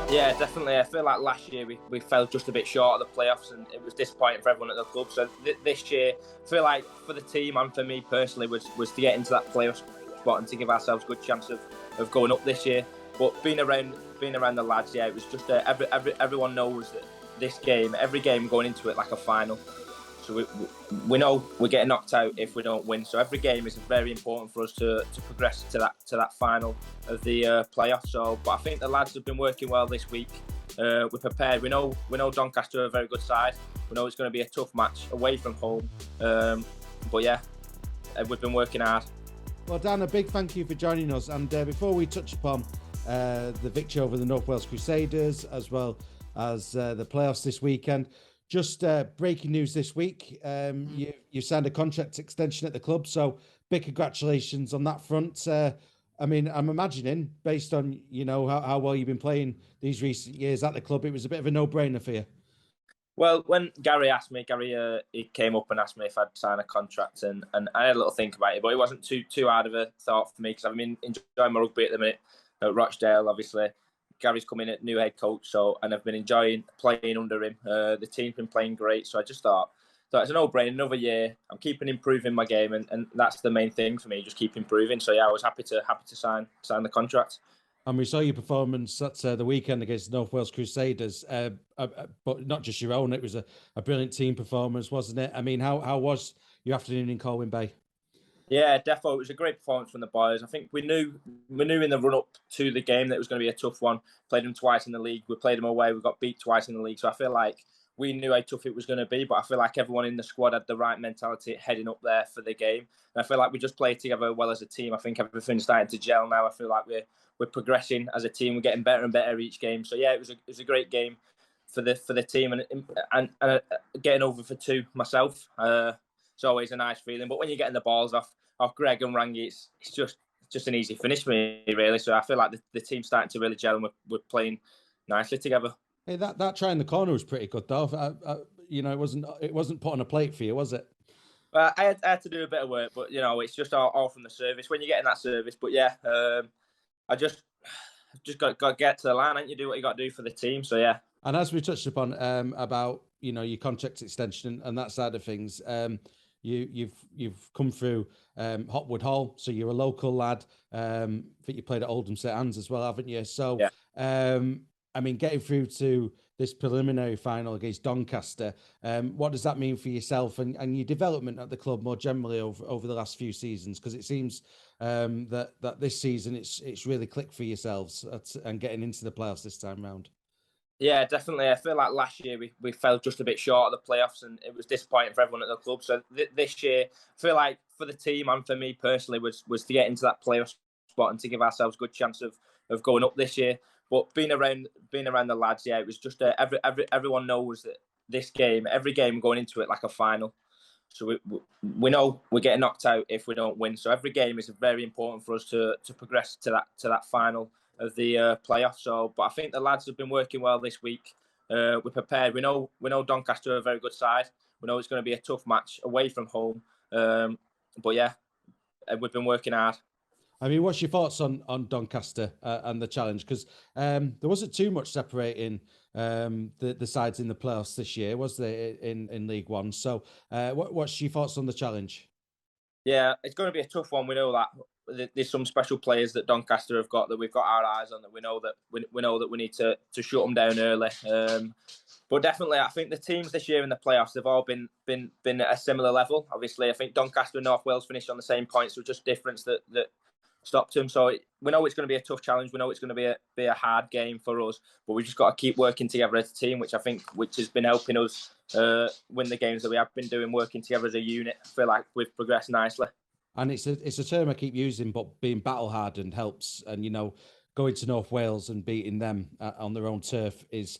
Yeah, definitely. I feel like last year we fell just a bit short of the playoffs, and it was disappointing for everyone at the club. So this year, I feel like for the team and for me personally was to get into that playoff spot and to give ourselves a good chance of going up this year. But being around the lads, yeah, it was just everyone knows that this game, every game going into it like a final. So we know we're getting knocked out if we don't win. So every game is very important for us to progress to that final of the playoffs. So, but I think the lads have been working well this week. We're prepared. We know Doncaster are a very good side. We know it's going to be a tough match away from home. But yeah, we've been working hard. Well, Dan, a big thank you for joining us. And before we touch upon the victory over the North Wales Crusaders, as well as the playoffs this weekend, just breaking news this week, you signed a contract extension at the club, so big congratulations on that front. I mean, I'm imagining, based on how well you've been playing these recent years at the club, it was a bit of a no-brainer for you. Well, when Gary he came up and asked me if I'd sign a contract, and I had a little think about it, but it wasn't too hard of a thought for me because I've been enjoying my rugby at the minute at Rochdale, obviously. Gary's coming at new head coach, and I've been enjoying playing under him. The team's been playing great, so I just thought it's a no-brainer. Another year, I'm keeping improving my game, and that's the main thing for me. Just keep improving. So yeah, I was happy to sign the contract. And we saw your performance at the weekend against the North Wales Crusaders, but not just your own. It was a brilliant team performance, wasn't it? I mean, how was your afternoon in Colwyn Bay? Yeah, defo. It was a great performance from the boys. I think we knew in the run up to the game that it was going to be a tough one. Played them twice in the league. We played them away. We got beat twice in the league. So I feel like we knew how tough it was going to be. But I feel like everyone in the squad had the right mentality heading up there for the game. And I feel like we just played together well as a team. I think everything's starting to gel now. I feel like we're progressing as a team. We're getting better and better each game. So yeah, it was a great game for the team, and getting over for two myself. It's always a nice feeling. But when you're getting the balls off Greg and Rangi, it's just an easy finish for me, really. So I feel like the team's starting to really gel, and we're playing nicely together. Hey, that try in the corner was pretty good, though. It wasn't put on a plate for you, was it? I had to do a bit of work, but it's just all from the service when you're getting that service. But yeah, I just got to get to the line, and you do what you got to do for the team. So yeah. And as we touched upon about your contract extension and that side of things, you've come through Hotwood Hall, so you're a local lad. I think you played at Oldham St Anne's as well, haven't you? So, yeah. I mean, getting through to this preliminary final against Doncaster, what does that mean for yourself and your development at the club more generally over the last few seasons? Because it seems that this season it's really clicked for yourselves and getting into the playoffs this time round. Yeah, definitely. I feel like last year we fell just a bit short of the playoffs, and it was disappointing for everyone at the club. So this year, I feel like for the team and for me personally was to get into that playoff spot and to give ourselves a good chance of going up this year. But being around the lads, yeah, it was just everyone knows that this game, every game going into it like a final. So we know we're getting knocked out if we don't win. So every game is very important for us to progress to that final of the playoffs. So, but I think the lads have been working well this week. We're prepared. We know Doncaster are a very good side. We know it's going to be a tough match away from home. But yeah, we've been working hard. I mean, what's your thoughts on Doncaster and the challenge? Because there wasn't too much separating the sides in the playoffs this year, was there, in League One? So what's your thoughts on the challenge? Yeah, it's going to be a tough one. We know that there's some special players that Doncaster have got that we've got our eyes on, that we know that we need to shut them down early. But definitely, I think the teams this year in the playoffs, they've all been at a similar level. Obviously, I think Doncaster and North Wales finished on the same points, so just difference that stopped them. So we know it's going to be a tough challenge. We know it's going to be a hard game for us, but we just got to keep working together as a team, which has been helping us win the games that we have been doing, working together as a unit. I feel like we've progressed nicely. And it's a term I keep using, but being battle hardened helps. And going to North Wales and beating them on their own turf is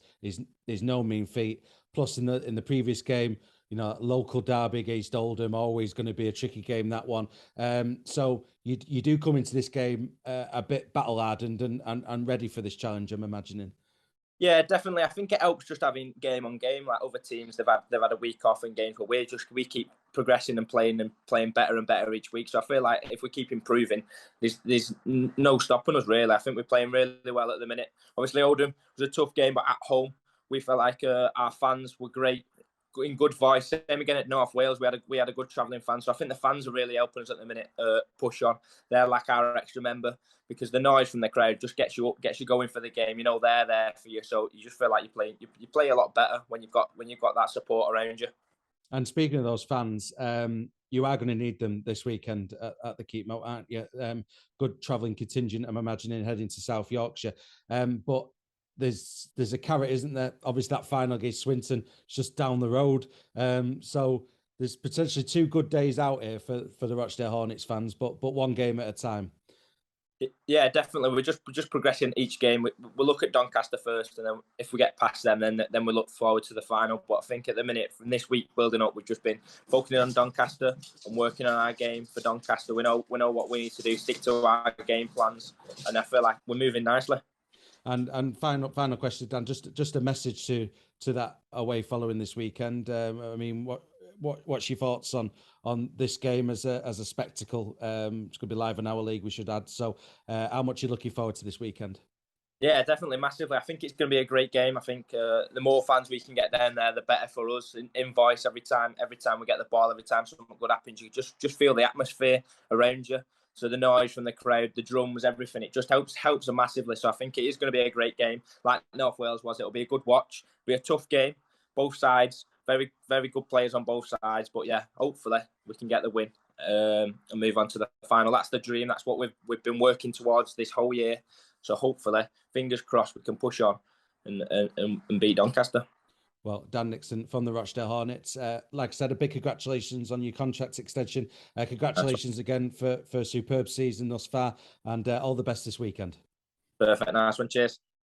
no mean feat. Plus, in the previous game, local derby against Oldham, always going to be a tricky game, that one. So you do come into this game a bit battle hardened and ready for this challenge, I'm imagining. Yeah, definitely. I think it helps just having game on game. Like other teams, they've had a week off in games, but we keep progressing and playing better and better each week. So I feel like if we keep improving, there's no stopping us really. I think we're playing really well at the minute. Obviously, Oldham was a tough game, but at home we felt like our fans were great, in good voice. Same again at North Wales. We had a good travelling fan. So I think the fans are really helping us at the minute. Push on. They're like our extra member, because the noise from the crowd just gets you up, gets you going for the game. You know, they're there for you, so you just feel like you play a lot better when you've got that support around you. And speaking of those fans, you are going to need them this weekend at the Keepmoat, aren't you? Good travelling contingent, I'm imagining, heading to South Yorkshire. But there's a carrot, isn't there? Obviously, that final against Swinton is just down the road. So there's potentially 2 good days out here for the Rochdale Hornets fans, but one game at a time. Yeah, definitely. We're just progressing each game. We'll look at Doncaster first, and then if we get past them, then we look forward to the final. But I think at the minute, from this week building up, we've just been focusing on Doncaster and working on our game for Doncaster. We know what we need to do, stick to our game plans, and I feel like we're moving nicely. And final question, Dan. Just a message to that away following this weekend. I mean, what's your thoughts on this game as a spectacle? It's going to be live on our league, we should add. So, how much are you looking forward to this weekend? Yeah, definitely, massively. I think it's going to be a great game. I think the more fans we can get down there, the better for us. In voice every time we get the ball, every time something good happens, you just feel the atmosphere around you. So the noise from the crowd, the drums, everything, it just helps them massively. So I think it is going to be a great game, like North Wales was. It'll be a good watch. It'll be a tough game, both sides. Very, very good players on both sides. But yeah, hopefully we can get the win and move on to the final. That's the dream. That's what we've been working towards this whole year. So hopefully, fingers crossed, we can push on and beat Doncaster. Well, Dan Nixon from the Rochdale Hornets. Like I said, a big congratulations on your contract extension. Congratulations again for a superb season thus far, and all the best this weekend. Perfect. Nice one. Cheers.